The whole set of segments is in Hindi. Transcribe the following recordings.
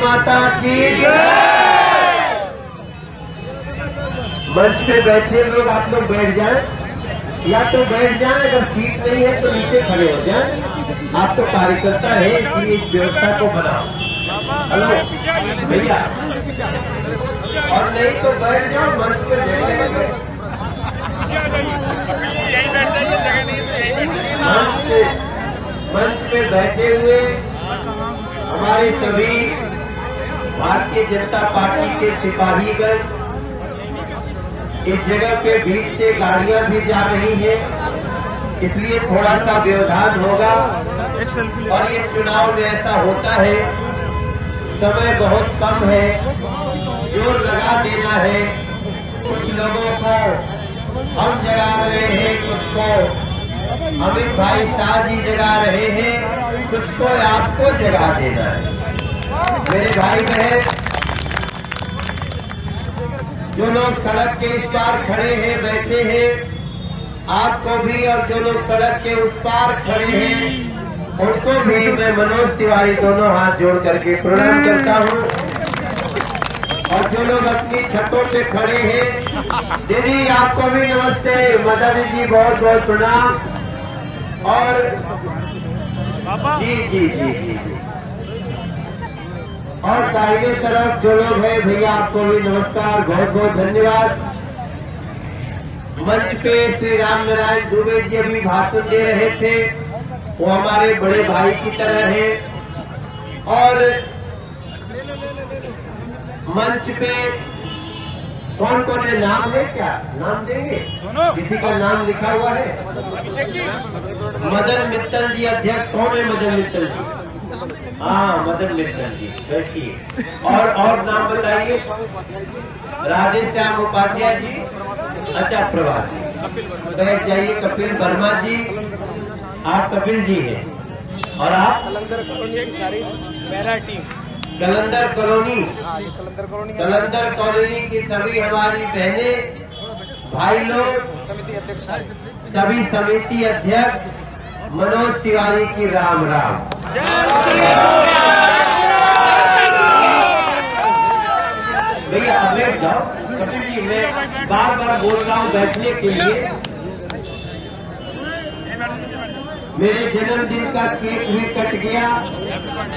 माता की मंच पे बैठे लोग, आप लोग बैठ जाएं, या तो बैठ जाएं, अगर सीट नहीं है तो नीचे खड़े हो जाएं। आप तो कार्यकर्ता है, इसलिए इस व्यवस्था को बनाओ। हेलो भैया, और नहीं तो बैठ जाओ मंच पे बैठे, मंच पे बैठे हुए हमारे सभी भारतीय जनता पार्टी के सिपाहीगण, इस जगह पे बीच से गाड़ियां भी जा रही हैं, इसलिए थोड़ा सा व्यवधान होगा। और ये चुनाव में ऐसा होता है, समय बहुत कम है, जोर लगा देना है। कुछ लोगों को हम जगा रहे हैं, कुछ को अमित भाई शाह जी जगा रहे हैं, कुछ को आपको जगा देना है। मेरे भाई बहन, जो लोग सड़क के इस पार खड़े हैं, बैठे हैं, आपको भी, और जो लोग सड़क के उस पार खड़े हैं उनको भी मैं मनोज तिवारी दोनों हाथ जोड़ करके प्रणाम करता हूं। और जो लोग अपनी छतों पे खड़े हैं, दीदी आपको भी नमस्ते, मदन जी बहुत बहुत प्रणाम। और जी जी जी जी जी और दाहिने तरफ जो लोग हैं भैया, आपको भी नमस्कार, बहुत बहुत धन्यवाद। मंच पे श्री राम नारायण दुबे जी अभी भाषण दे रहे थे, वो हमारे बड़े भाई की तरह हैं। और मंच पे कौन कौन है, नाम है, क्या नाम देंगे? किसी का नाम लिखा हुआ है? मदन मित्तल जी अध्यक्ष। कौन है मदन मित्तल जी? हाँ, मदन मित्तल जी बैठिए। और नाम बताइए। राधेश्याम उपाध्याय जी, अच्छा प्रवासी, बैठ जाइए। कपिल वर्मा जी, आप कपिल जी हैं। और आप? कलंदर कॉलोनी की सभी हमारी बहनें, भाई लोग, सभी समिति अध्यक्ष, मनोज तिवारी की राम राम। भैया अब बैठ जाओ। कपिल जी, मैं बार बार बोल रहा हूँ बैठने के लिए। मेरे जन्मदिन का केक भी कट गया,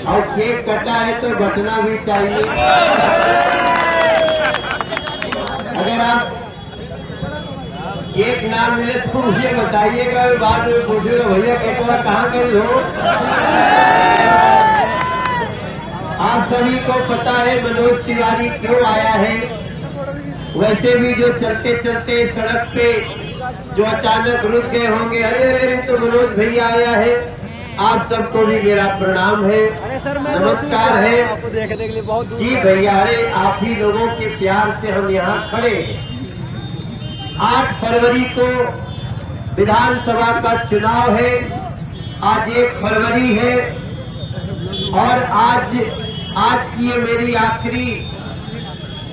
और केक कटा है तो बटना भी चाहिए। अगर आप केक ना मिले तो मुझे बताइएगा, बाद में पूछेगा भैया केकवा कहाँ गई हो। आप सभी को पता है मनोज तिवारी क्यों आया है। वैसे भी जो चलते चलते सड़क पे जो अचानक रुक गए होंगे, अरे तो मनोज भैया आया है, आप सबको भी मेरा प्रणाम है, नमस्कार है। आपको देखने के लिए बहुत जी भैया, अरे आप ही लोगों के प्यार से हम यहाँ खड़े हैं। 8 फरवरी को विधानसभा का चुनाव है, आज 1 फरवरी है, और आज की ये मेरी आखिरी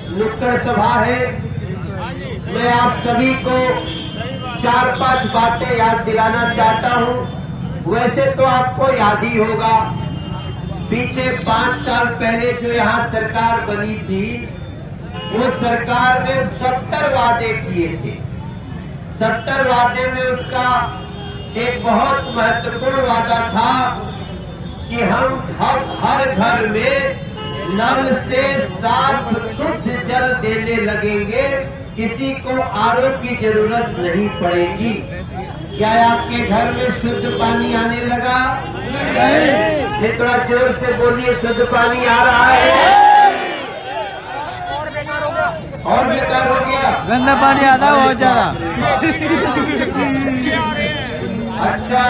नुक्कड़ सभा है। मैं आप सभी को 4-5 बातें याद दिलाना चाहता हूं। वैसे तो आपको याद ही होगा, पीछे 5 साल पहले जो यहाँ सरकार बनी थी, वो सरकार ने 70 वादे किए थे। 70 वादे में उसका एक बहुत महत्वपूर्ण वादा था कि हम हर घर में नल से साफ शुद्ध जल देने लगेंगे, किसी को आरओ की जरूरत नहीं पड़ेगी। क्या आपके घर में शुद्ध पानी आने लगा? नहीं। थोड़ा जोर से बोलिए, शुद्ध पानी आ रहा है? और बेकार हो गया, गंदा पानी आता है बहुत ज्यादा। अच्छा,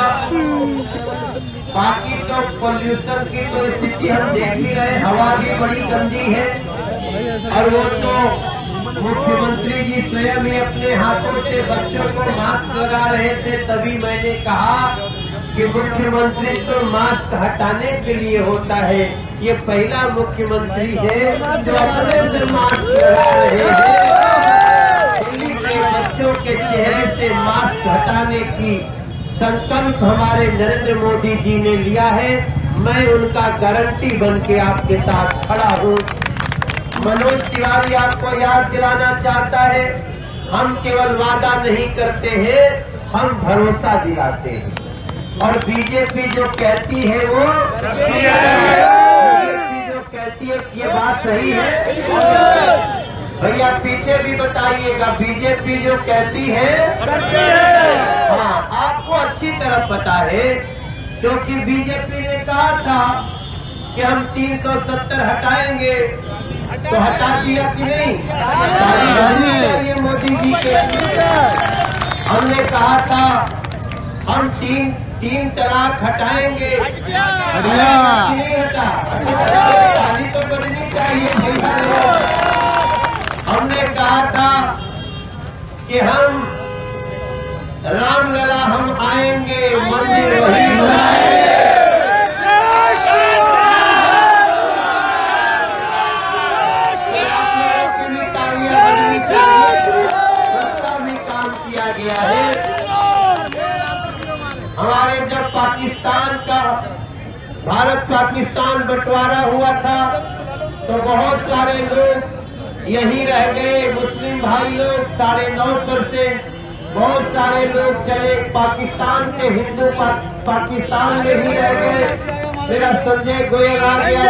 बाकी तो पोल्यूशन की तो स्थिति हम देख ही रहे, हवा भी बड़ी गंदी है। और वो तो मुख्यमंत्री जी स्वयं ही अपने हाथों से बच्चों को मास्क लगा रहे थे, तभी मैंने कहा कि मुख्यमंत्री तो मास्क हटाने के लिए होता है, ये पहला मुख्यमंत्री है जो अपने से मास्क लगा रहे हैं। दिल्ली के बच्चों के चेहरे से मास्क हटाने की संकल्प हमारे नरेंद्र मोदी जी ने लिया है। मैं उनका गारंटी बन के आपके साथ खड़ा हूँ। मनोज तिवारी आपको याद दिलाना चाहता है, हम केवल वादा नहीं करते हैं, हम भरोसा दिलाते हैं। और बीजेपी जो कहती है वो जो कहती है, ये बात सही है भैया? पीछे भी बताइएगा, बीजेपी जो कहती है हाँ, आपको अच्छी तरह पता है, क्योंकि बीजेपी ने कहा था कि हम 370 हटाएंगे, तो हटा दिया कि नहीं? चाहिए मोदी जी के। हमने कहा था हम तीन तलाक हटाएंगे, नहीं हटा? ताली तो बजनी चाहिए। हमने कहा था कि हम रामलला हम आएंगे, मंदिर वही बनाएंगे। उसका भी काम किया गया है। हमारे जब पाकिस्तान का भारत पाकिस्तान बंटवारा हुआ था तो बहुत सारे लोग यहीं रह गए, मुस्लिम भाई लोग 9.5% बहुत सारे लोग चले पाकिस्तान के, हिंदू पाकिस्तान में ही रह गए। मेरा संजय गोयल आ गया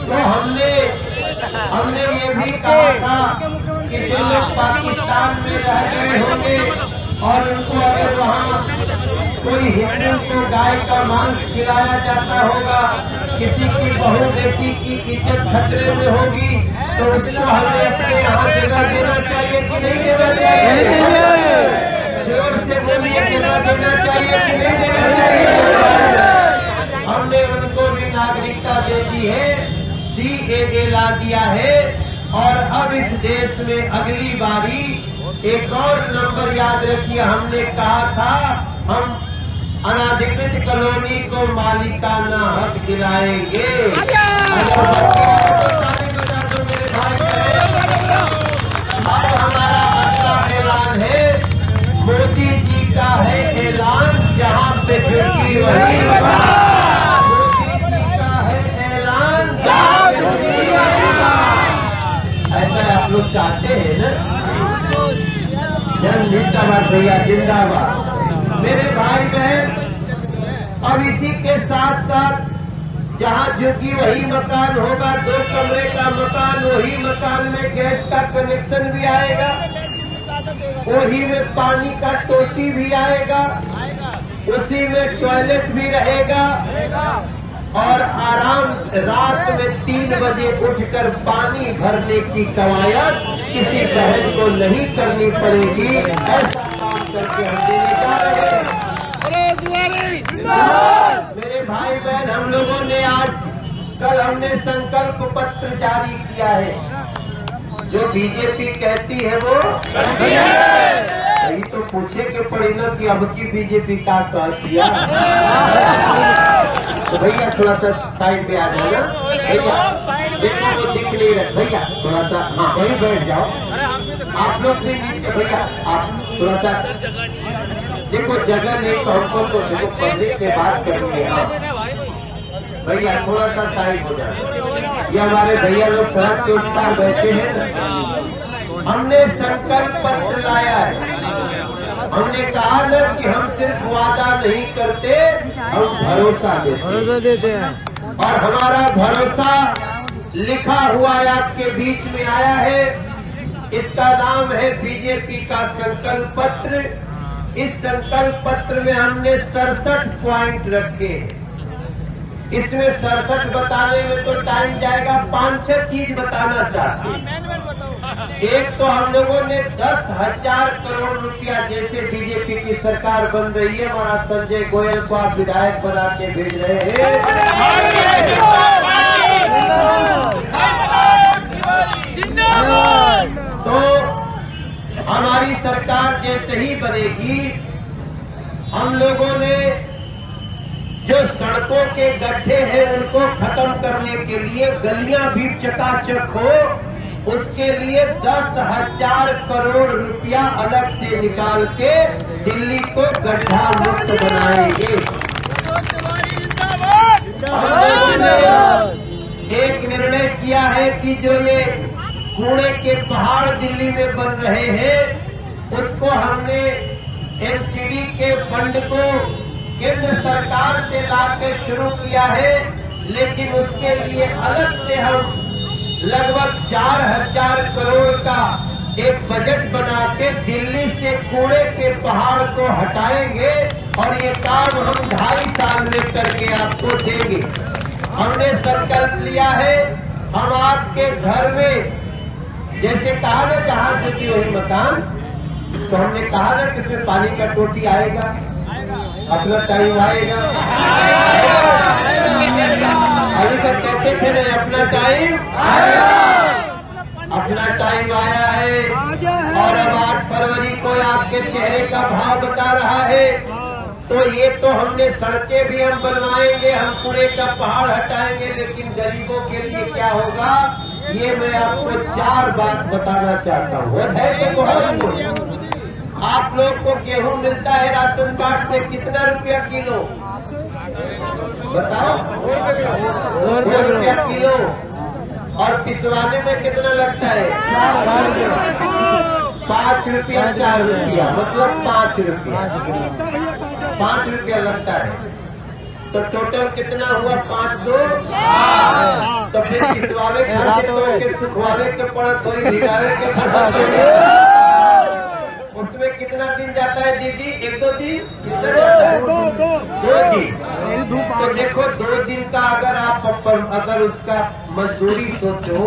तो हमने ये भी कहा था कि जो लोग पाकिस्तान में रह गए होंगे और उनको अगर वहाँ कोई हिंदू को गाय का मांस खिलाया जाता होगा, किसी की बहू बेटी की इज्जत खतरे में होगी, तो उसको हमें अपने यहाँ जगह देना चाहिए कि नहीं देना चाहिए? जोर से बोलिए, जगह देना चाहिए कि नहीं देना चाहिए? हमने उनको भी नागरिकता दे दी है, CAA ला दिया है। और अब इस देश में अगली बारी एक और नंबर याद रखिए, हमने कहा था हम अनाधिकृत कॉलोनी को मालिकाना हक दिलाएंगे। मेरे भाई अब हमारा अगला ऐलान है, मोदी जी का है ऐलान, जहाँ पे खिड़की वही आप लोग चाहते हैं ना? जिंदाबाद भैया, जिंदाबाद। मेरे भाई बहन, अब इसी के साथ साथ जहाँ झुकी वही मकान होगा, 2 कमरे का मकान, वही मकान में गैस का कनेक्शन भी आएगा, वही में पानी का टोटी भी आएगा, उसी में टॉयलेट भी रहेगा। और आराम रात में 3 बजे उठकर पानी भरने की कवायद किसी बहन को नहीं करनी पड़ेगी। ऐसा काम करके हम देने जा रहे हैं। मेरे भाई बहन, हम लोगों ने कल हमने संकल्प पत्र जारी किया है। जो बीजेपी कहती है वो यही तो पूछे के पड़ी ना कि अब की बीजेपी का कह दिया। तो भैया थोड़ा सा साइड पे आ जाओ भैया, देखो वो दिख नहीं रहे भैया, थोड़ा सा हाँ वहीं बैठ जाओ। आप लोग भी भैया, आप थोड़ा सा देखो, जगह नहीं तो हमको तो देखो पब्लिक से बात करेंगे। हाँ भैया थोड़ा सा साइड हो जाए। ये हमारे भैया लोग सड़क के उस पार बैठे हैं। हमने संकल्प पत्र लाया है। हमने कहा ना कि हम सिर्फ वादा नहीं करते, हम भरोसा देते हैं। और हमारा भरोसा लिखा हुआ आपके बीच में आया है। इसका नाम है बीजेपी का संकल्प पत्र। इस संकल्प पत्र में हमने 67 पॉइंट रखे। इसमें 67 बताने में तो टाइम जाएगा, 5-6 चीज बताना चाहते हैं। एक तो हम लोगों ने 10,000 करोड़ रुपया, जैसे बीजेपी की सरकार बन रही है, हमारा संजय गोयल को आप विधायक बना के भेज रहे हैं। तो हमारी सरकार जैसे ही बनेगी, हम लोगों ने जो सड़कों के गड्ढे हैं उनको खत्म करने के लिए गलियां भी चकाचक हो, उसके लिए 10,000 करोड़ रुपया अलग से निकाल के दिल्ली को गड्ढा मुक्त बनाएंगे। हम लोगों ने एक निर्णय किया है कि जो ये कूड़े के पहाड़ दिल्ली में बन रहे हैं, उसको हमने एमसीडी के फंड को केंद्र सरकार से लाकर शुरू किया है, लेकिन उसके लिए अलग से हम लगभग 4,000 करोड़ का एक बजट बना के दिल्ली से कूड़े के पहाड़ को हटाएंगे और ये काम हम 2.5 साल में करके आपको देंगे। हमने संकल्प लिया है, हम आपके घर में जैसे कहा ना जहां जुटी वही मकान, तो हमने कहा ना कि इसमें पानी का टोटी आएगा, अपना टाइम आएगा। अभी तक कहते थे नहीं, अपना टाइम आया है। और अब 8 फरवरी को आपके चेहरे का भाव बता रहा है। तो ये तो हमने सड़कें भी हम बनवाएंगे, हम कूड़े का पहाड़ हटाएंगे, लेकिन गरीबों के लिए क्या होगा ये मैं आपको 4 बात बताना चाहता हूँ। है तो आप लोग को गेहूं मिलता है राशन कार्ड से कितना रुपया किलो बताओ? 2 रुपया किलो। और पिसवाने में कितना लगता है? 5 रुपया 4 रुपया, मतलब 5 रुपया 5 रुपया लगता है। तो टोटल कितना हुआ? 5 2। तो फिर पिसवावे के सुखवावे के पड़त हो, भिगावे के पड़त, उसमें कितना दिन जाता है दीदी? 1-2 दिन? कितना जाता है? 2 दिन। तो देखो 2 दिन का अगर उसका मजदूरी सोचो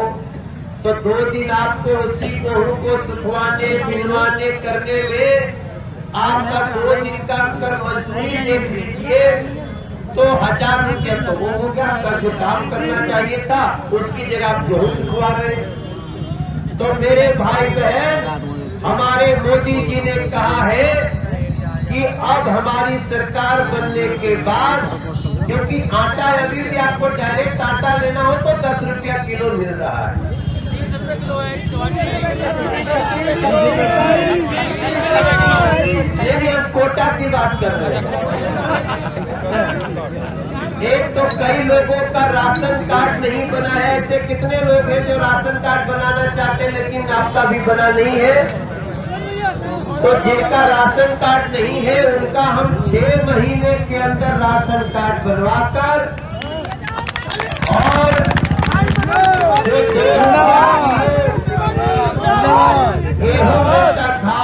तो 2 दिन आपको उसी गेहूं को सुखवाने पिलवाने करने में आपका 2 दिन का अगर मजदूरी देख लीजिए तो 1000 रुपया तो वो हो गया। आपका जो काम करना चाहिए था उसकी जगह आप गेहूं सुखवा रहे। तो मेरे भाई बहन, हमारे मोदी जी ने कहा है कि अब हमारी सरकार बनने के बाद, क्योंकि आटा अभी भी आपको डायरेक्ट आटा लेना हो तो 10 रुपया किलो मिल रहा है। लेकिन हम कोटा की बात कर रहे हैं। एक तो कई लोगों का राशन कार्ड नहीं बना है। ऐसे कितने लोग हैं जो राशन कार्ड बनाना चाहते हैं लेकिन आपका भी बना नहीं है? तो जिनका राशन कार्ड नहीं है उनका हम 6 महीने के अंदर राशन कार्ड बनवाकर और गेहूं मिलता था,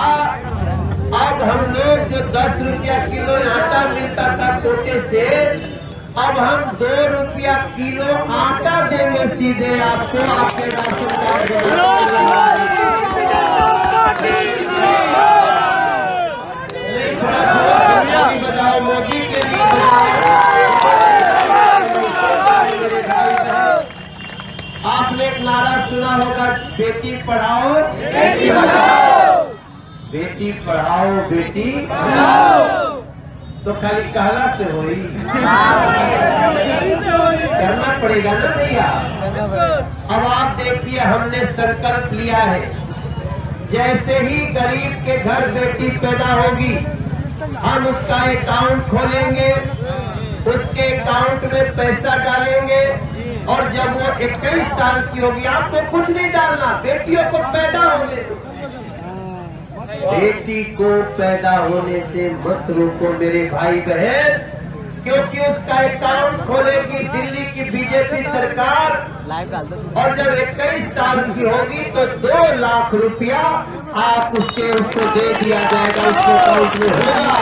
अब हम लोग जो 10 रुपया किलो आटा मिलता था कोटे से, अब हम 2 रुपया किलो आटा देंगे सीधे आपको, आपके राशन कार्ड बताओ मोदी के लिए। आपने एक नारा सुना होगा, बेटी पढ़ाओ बेटी बचाओ, बेटी पढ़ाओ बेटी बचाओ। तो खाली कहला से होई, करना पड़ेगा ना भैया। अब आप देखिए, हमने संकल्प लिया है, जैसे ही गरीब के घर बेटी पैदा होगी हम उसका अकाउंट खोलेंगे, उसके अकाउंट में पैसा डालेंगे और जब वो 21 साल की होगी, आपको कुछ नहीं डालना, बेटियों को पैदा होने दो। बेटी को पैदा होने से मत रोको मेरे भाई बहन, क्योंकि उसका अकाउंट खोलेगी दिल्ली की बीजेपी सरकार और जब 21 साल की होगी तो 2 लाख रुपया आप उसको दे दिया जाएगा, उसके अकाउंट में होगा।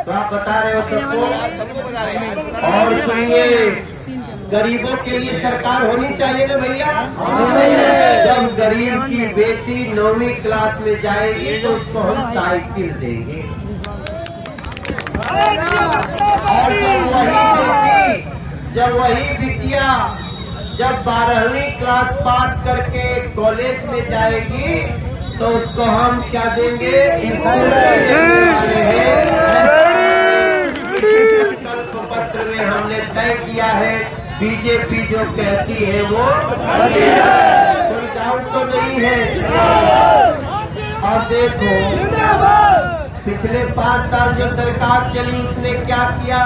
तो आप बता रहे हो सबको बता रहे हैं। और सुनिए, गरीबों के लिए सरकार होनी चाहिए ना भैया। जब गरीब की बेटी 9वीं क्लास में जाएगी तो उसको हम साइकिल देंगे, और जब वही बेटी जब वही बिटिया जब 12वीं क्लास पास करके कॉलेज में जाएगी तो उसको हम क्या देंगे? संकल्प पत्र में हमने तय किया है, बीजेपी जो कहती है वो कोई डाउट तो नहीं है। और देखो पिछले 5 साल जो सरकार चली उसने क्या किया?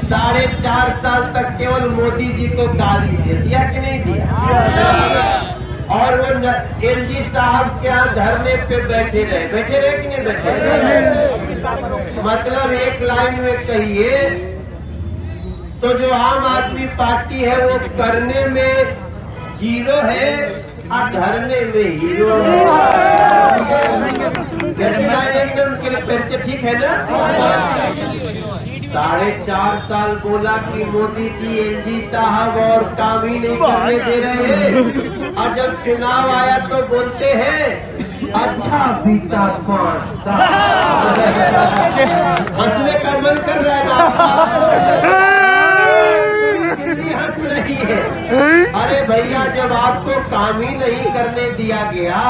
4.5 साल तक केवल मोदी जी को गाली दिया कि नहीं दिया? और वो एलजी साहब क्या धरने पे बैठे रहे कि नहीं बैठे रहे? मतलब एक लाइन में कहिए तो जो आम आदमी पार्टी है वो करने में जीरो है और धरने में हीरो है। उनके लिए परिचय ठीक है ना? 4.5 साल बोला कि मोदी जी एलजी साहब और काम ही नहीं करने दे रहे, और जब चुनाव आया तो बोलते हैं अच्छा बीता 5 साल। हंसने का मन कर रहा है, हंस रही है। अरे भैया जब आपको काम ही नहीं करने दिया गया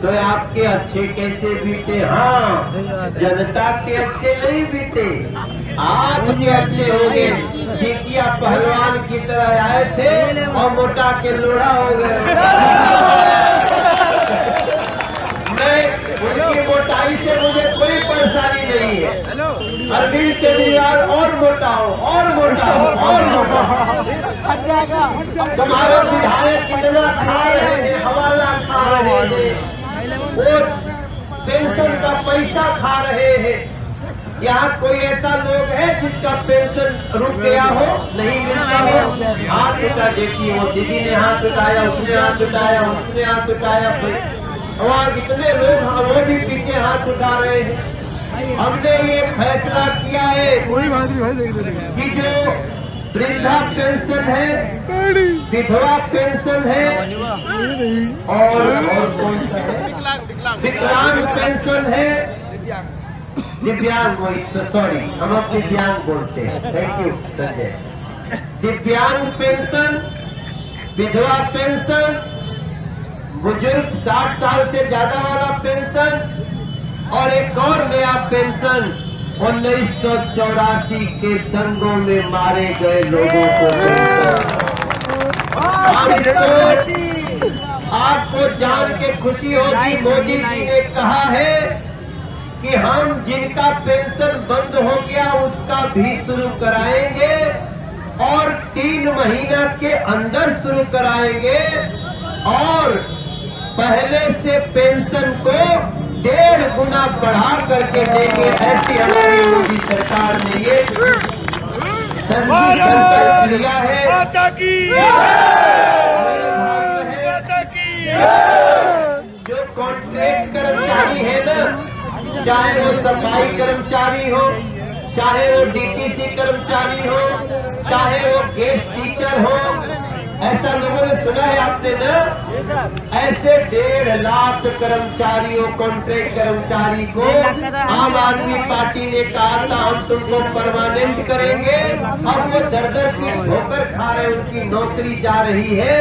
तो आपके अच्छे कैसे बीते? हाँ, जनता के अच्छे नहीं बीते, आपके अच्छे हो गए। सीकिया पहलवान की तरह आए थे और मोटा के लोढ़ा हो गए। मैं उनकी मोटाई से मुझे कोई परेशानी नहीं है। अरविंद केजरीवाल और मोटा हो और मोटा हो और मोटा हो, तुम्हारे विधायक कितना खा रहे हैं, हवाला खा रहे हैं, वो पेंशन का पैसा खा रहे हैं। यहाँ कोई ऐसा लोग है जिसका पेंशन रुक गया हो, नहीं मिलता हो? हाथ उठा, देखिए वो दीदी ने हाथ उठाया, उसने हाथ उठाया, उसने हाथ उठाया, वहाँ कितने लोग वो भी पीछे हाथ उठा रहे हैं। हमने ये फैसला किया है कि जो वृद्धा पेंशन है, विधवा पेंशन है और कौन सा है, विकलांग पेंशन है, दिव्यांग, सॉरी हम अब दिव्यांग बोलते हैं, थैंक यू संजय। दिव्यांग पेंशन, विधवा पेंशन, बुजुर्ग 60 साल से ज्यादा वाला पेंशन, और एक और नया पेंशन 1984 के दंगों में मारे गए लोगों को। आपको जान के खुशी होगी, मोदी जी ने कहा है कि हम जिनका पेंशन बंद हो गया उसका भी शुरू कराएंगे और 3 महीना के अंदर शुरू कराएंगे, और पहले से पेंशन को 1.5 गुना बढ़ा करके देंगे। ऐसी हमारी मोदी सरकार ने ये संकल्प लिया है। जो कॉन्ट्रैक्ट कर्मचारी है ना, चाहे वो सफाई कर्मचारी हो, चाहे वो डीटीसी कर्मचारी हो, चाहे वो गेस्ट टीचर हो, ऐसा लोगों ने सुना है आपने ना? ऐसे 1.5 लाख कर्मचारियों, कॉन्ट्रैक्ट कर्मचारी को आम आदमी पार्टी ने कहा था हम तुमको परमानेंट करेंगे। अब वो दर पीट होकर खा रहे, उनकी नौकरी जा रही है।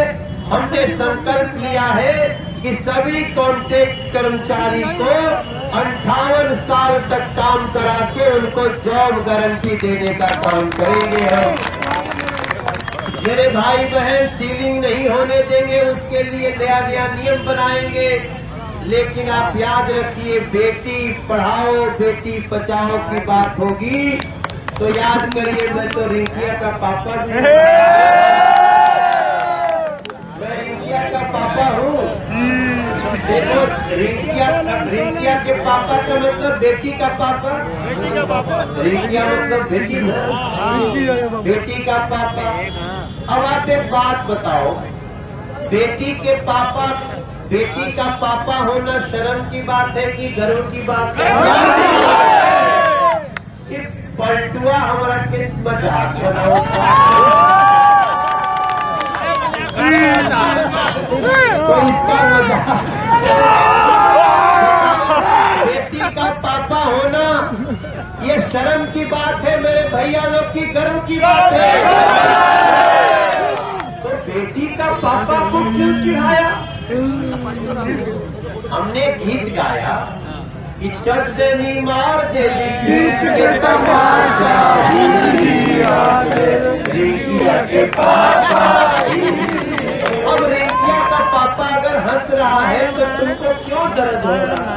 हमने संकल्प लिया है कि सभी कॉन्ट्रैक्ट कर्मचारी को 58 साल तक काम करा के उनको जॉब गारंटी देने का काम करेंगे हम। मेरे भाई बहन, सीलिंग नहीं होने देंगे, उसके लिए नया नया नियम बनाएंगे। लेकिन आप याद रखिए, बेटी पढ़ाओ बेटी बचाओ की बात होगी तो याद करिए, मैं तो रिंकिया का पापा हूँ, मैं रिंकिया का पापा हूँ। देखो, रिंकिया के पापा का मतलब बेटी का पापा, रिंकिया मतलब बेटी का पापा। अब आप एक बात बताओ, बेटी के पापा, बेटी का पापा होना शर्म की बात है कि गर्व की बात है? कि पलटुआ हमारा किस मजाक बनाओ, तो इसका मजाक। बेटी का पापा होना ये शर्म की बात है मेरे भैया लोग की, गर्व की बात है। तो बेटी का पापा को क्यों चिढ़ाया? हमने गीत गाया कि चटनी मार दे के तमाचा रेखिया के पापा। अब रेखिया का पापा अगर हंस रहा है तो तुमको क्यों दर्द हो रहा?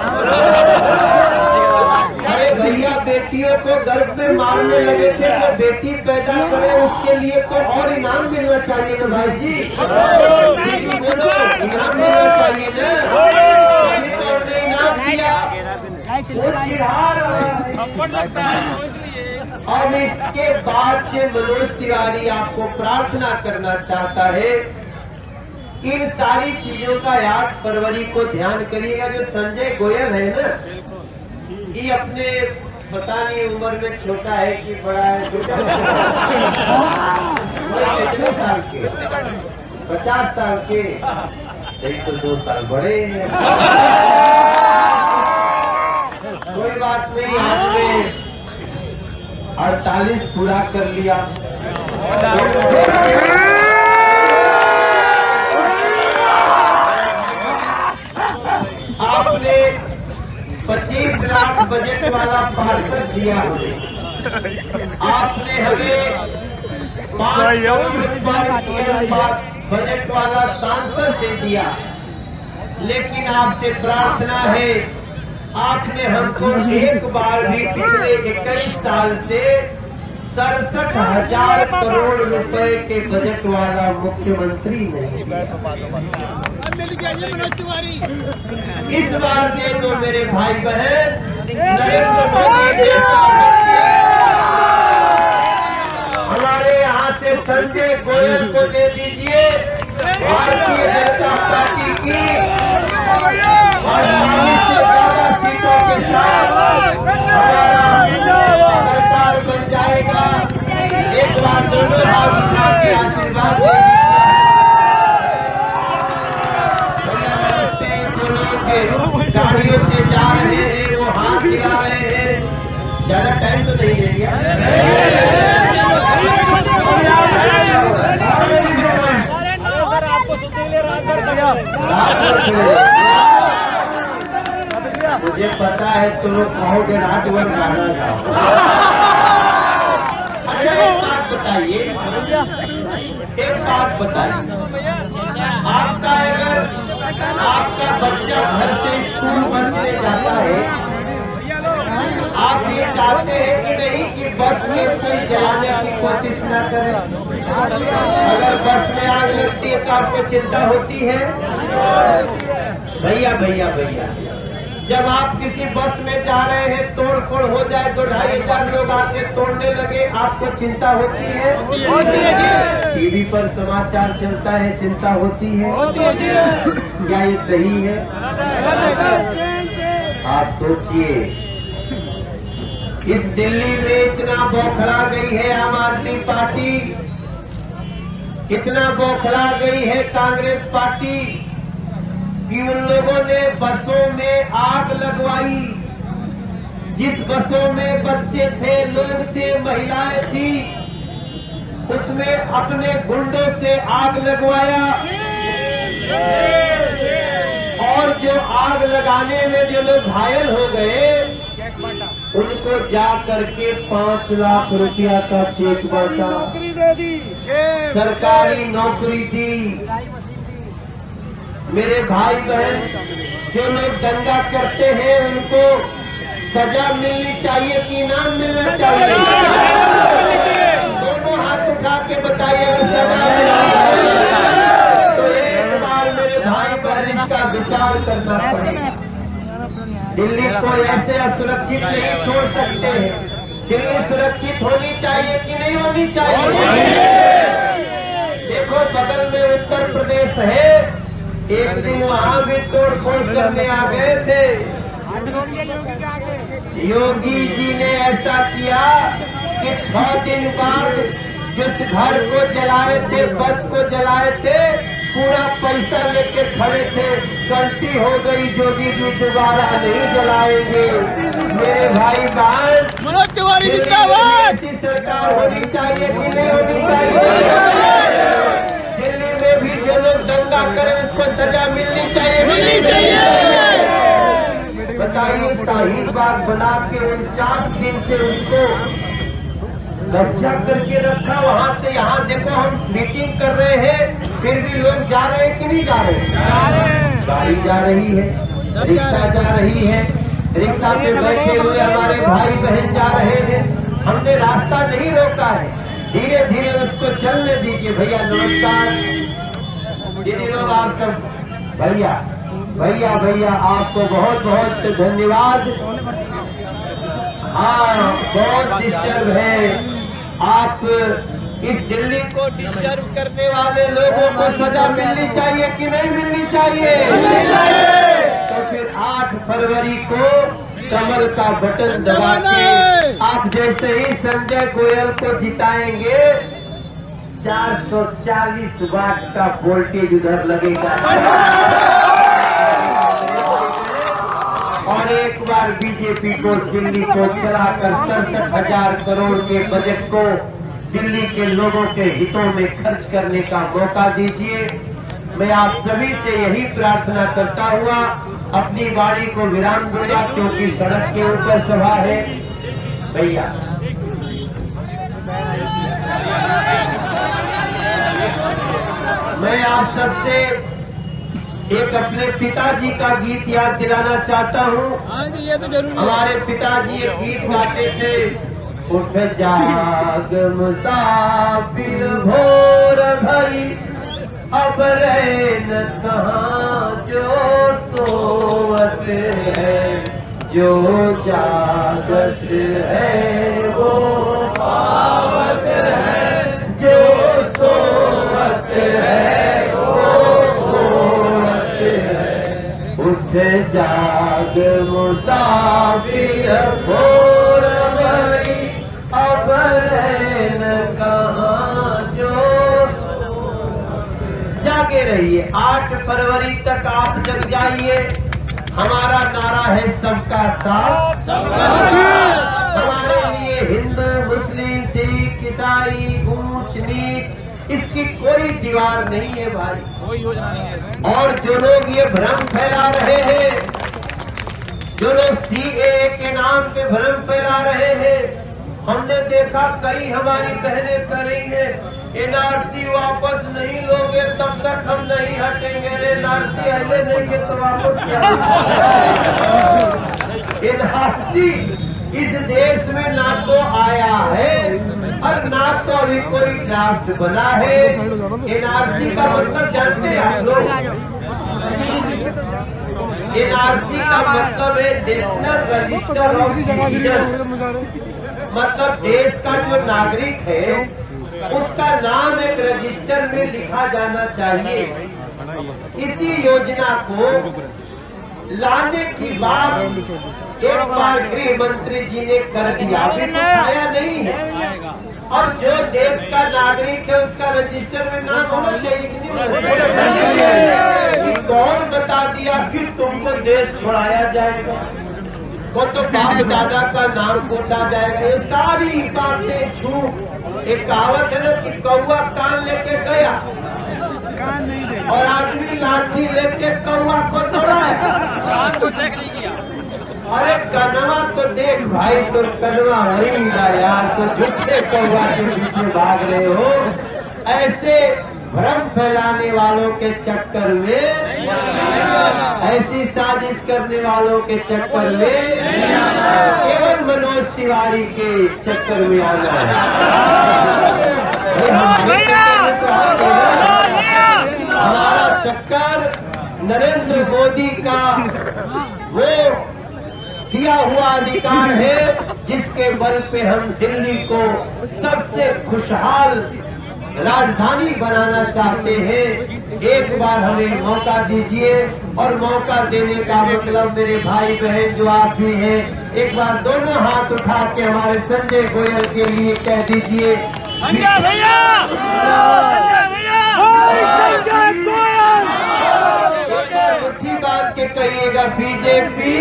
अरे भैया, बेटियों को गर्भ में मारने लगे थे तो बेटी पैदा करे, उसके लिए तो और इनाम मिलना चाहिए ना भाई जी। बोलो, इनाम मिलना चाहिए ना। अभी तो उन्होंने इनाम दिया, वो चिढ़ा रहा है। और इसके बाद से मनोज तिवारी आपको प्रार्थना करना चाहता है, इन सारी चीजों का 8 फरवरी को ध्यान करिएगा। जो संजय गोयल है ना, ये अपने पता नहीं उम्र में छोटा है कि बड़ा है, कितने साल के? 50 साल के, यही तो 2 साल बड़े हैं। कोई बात नहीं, आपने 48 पूरा कर लिया। आपने 25 लाख बजट वाला पार्सल दिया हमें। आपने हमें 5 करोड़ बजट वाला सांसद दे दिया। लेकिन आपसे प्रार्थना है, आपने हमको एक बार भी पिछले 21 साल से 67,000 करोड़ रुपए के बजट वाला मुख्यमंत्री नहीं दिया। इस बार के जो मेरे भाई बहन, नरेंद्र मोदी हमारे यहाँ से संजय गोयल को दे दीजिए, भारतीय जनता पार्टी की, और 40 से ज्यादा सीटों के साथ हमारा सरकार बन जाएगा। एक बार दोनों हाथ उठा के आशीर्वाद दीजिए। गाड़ियों से जा रहे हैं, वो हाथ हिला रहे हैं। ज्यादा टाइम तो नहीं ले लिया। मुझे पता है तुम लोग कहोगे रात भर गाना गाओ। अच्छा, एक बात बताइए, आपका आपका बच्चा घर से स्कूल बस में जाता है, आप ये चाहते हैं कि नहीं कि बस में कोई जलाने की कोशिश न करे? अगर बस में आग लगती है तो आपको चिंता होती है? भैया भैया भैया, जब आप किसी बस में जा रहे हैं, तोड़ फोड़ हो जाए तो 2,500 लोग आके तोड़ने लगे, आपको चिंता होती है? टीवी पर समाचार चलता है, चिंता होती है? क्या ये सही है? आप सोचिए, इस दिल्ली में इतना बौखला गई है आम आदमी पार्टी, इतना बौखला गई है कांग्रेस पार्टी कि उन लोगों ने बसों में आग लगवाई। जिस बसों में बच्चे थे, लोग थे, महिलाएं थी, उसमें अपने गुंडों से आग लगवाया। और जो आग लगाने में जो लोग घायल हो गए, उनको जा करके 5 लाख रुपया का चेक बांटा, सरकारी नौकरी दी। मेरे भाई बहन, जो लोग दंगा करते हैं, उनको सजा मिलनी चाहिए कि इनाम मिलना चाहिए? दोनों हाथ उठा के बताइए अगर सजा तो एक बार मेरे भाई बहन इसका विचार करना पड़ेगा। दिल्ली को ऐसे असुरक्षित नहीं छोड़ सकते हैं। दिल्ली सुरक्षित होनी चाहिए कि नहीं होनी चाहिए? देखो, बगल में उत्तर प्रदेश है, एक दिन वहाँ भी तोड़ फोड़ करने आ गए थे। योगी जी ने ऐसा किया कि 6 दिन बाद जिस घर को जलाए थे, बस को जलाए थे, पूरा पैसा लेके खड़े थे। गलती हो गई, योगी जी दोबारा नहीं जलाएंगे। मेरे भाई बहन, तिवारी जिंदाबाद। ऐसी सरकार होनी चाहिए कि नहीं होनी चाहिए? दिल्ली में भी जो लोग दंगा करें उसको सजा मिलनी चाहिए, मिलनी चाहिए। बताइए, शाहीन बाग बना के 49 दिन से उसको कब्जा करके रखा। वहां से यहाँ देखो हम मीटिंग कर रहे हैं, फिर भी लोग जा रहे हैं कि नहीं जा रहे? गाड़ी जा रही है, रिक्शा जा रही है, रिक्शा पे बैठे हुए हमारे भाई बहन जा रहे हैं। हमने रास्ता नहीं रोका है, धीरे धीरे उसको चलने दीजिए। भैया नमस्कार, दीदी लोग आप सब, भैया भैया भैया आपको बहुत बहुत धन्यवाद। हाँ, बहुत डिस्टर्ब है। आप इस दिल्ली को डिस्टर्ब करने वाले लोगों को सजा मिलनी चाहिए कि नहीं मिलनी चाहिए? तो फिर 8 फरवरी को कमल का बटन दबा के आप जैसे ही संजय गोयल को जिताएंगे, 440 वाट का वोल्टेज उधर लगेगा और एक बार बीजेपी को दिल्ली को चलाकर 67,000 करोड़ के बजट को दिल्ली के लोगों के हितों में खर्च करने का मौका दीजिए। मैं आप सभी से यही प्रार्थना करता हुआ अपनी वाणी को विराम दूंगा, क्योंकि सड़क के ऊपर सभा है। भैया मैं आप सबसे एक अपने पिताजी का गीत याद दिलाना चाहता हूँ। हाँ जी, ये तो जरूर। हमारे पिताजी एक गीत गाते थे, उठ जाग मुसाफिर भोर भई, अब रैन कहाँ जो सोवत है, जो जागत है वो पावत है, जो सोवत है वो सोवत है। उठ जाग मुसाफिर भोर भई, अब रैन कहाँ जो जागे रहिए। 8 फरवरी तक आप जग जाइए। हमारा नारा है सबका साथ सबका विकास। हमारे लिए हिंदू मुस्लिम सिख ईसाई ऊंच नीच इसकी कोई दीवार नहीं है भाई, कोई योजना नहीं है। और जो लोग ये भ्रम फैला रहे हैं, जो लोग सीएए के नाम पे भ्रम फैला रहे हैं, हमने देखा कई हमारी बहनें कर रही है, एनआरसी वापस नहीं लोगे तब तक हम नहीं हटेंगे। एनआरसी हले नहीं के तो वापस क्या? एनआरसी इस देश में ना तो आया है और ना तो अभी कोई ड्राफ्ट बना है। एनआरसी का मतलब जानते हैं आप लोग? एनआरसी का मतलब है नेशनल रजिस्टर ऑफ सिटीजन। मतलब देश का जो नागरिक है उसका नाम एक रजिस्टर में लिखा जाना चाहिए। इसी योजना को लाने की बात एक बार गृह मंत्री जी ने कर दिया, अभी कुछ आया नहीं है। और जो देश का नागरिक है उसका रजिस्टर में नाम होना चाहिए कि नहीं होना चाहिए? कौन बता दिया कि तुमको देश छोड़ाया जाएगा? वो तो बाप दादा का नाम पूछा जाएगा। ये सारी बातें झूठ। एक कहावत है ना कि कौवा कान लेके गया और आदमी लाठी लेके कौवा को दौड़ाया, कान को चेक नहीं किया। अरे कनवा तो देख भाई, तो कनवा होगा यार, तो झूठे कौवा के पीछे भाग रहे हो। ऐसे भ्रम फैलाने वालों के चक्कर में, ऐसी साजिश करने वालों के चक्कर में, केवल मनोज तिवारी के चक्कर में आना है। हमारा चक्कर नरेंद्र मोदी का वो दिया हुआ अधिकार है जिसके बल पे हम दिल्ली को सबसे खुशहाल राजधानी बनाना चाहते हैं। एक बार हमें मौका दीजिए, और मौका देने का मतलब मेरे भाई बहन जो आप भी हैं, एक बार दोनों हाथ उठा के हमारे संजय गोयल के लिए कह दीजिए, संजय भैया, संजय भैया, मुट्ठी बांध के कहिएगा बीजेपी,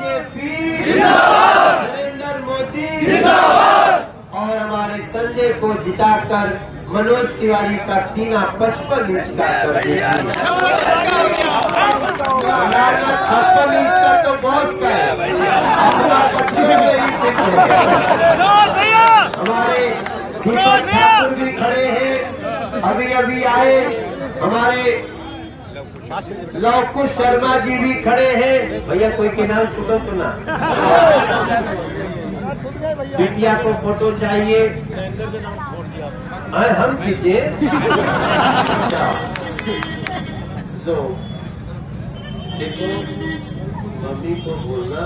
बीजेपी, और हमारे संजय को जिताकर मनोज तिवारी का सीना 55 इंच का कर दिया। 56 इंच का तो बॉस का है, अपना 25 में ही फिट हो गया। हमारे दीपक ठाकुर भी खड़े हैं, अभी अभी आए। हमारे लव कुश शर्मा जी भी खड़े हैं। भैया कोई के नाम छूटो तो ना। बिटिया को फोटो चाहिए, हम खींचे तो देखो मम्मी को बोलना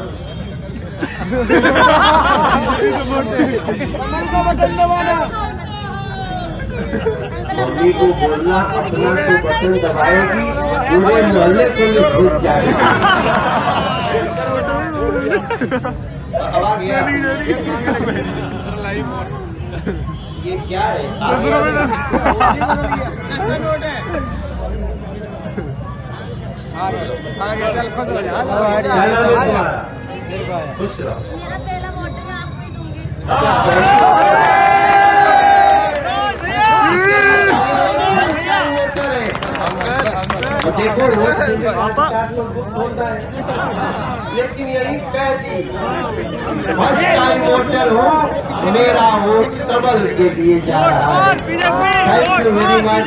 मम्मी को बोलना अपना को बटन दबाएगी, पूरे मोहल्ले को भी छूट जाएगा। अब आ गया ये क्या है? खुश रहो। देखो वोट होता है, लेकिन यही कह दी फर्स्ट टाइम वोटर हो, मेरा वोट कमल के लिए जा रहा है। Thank you very much.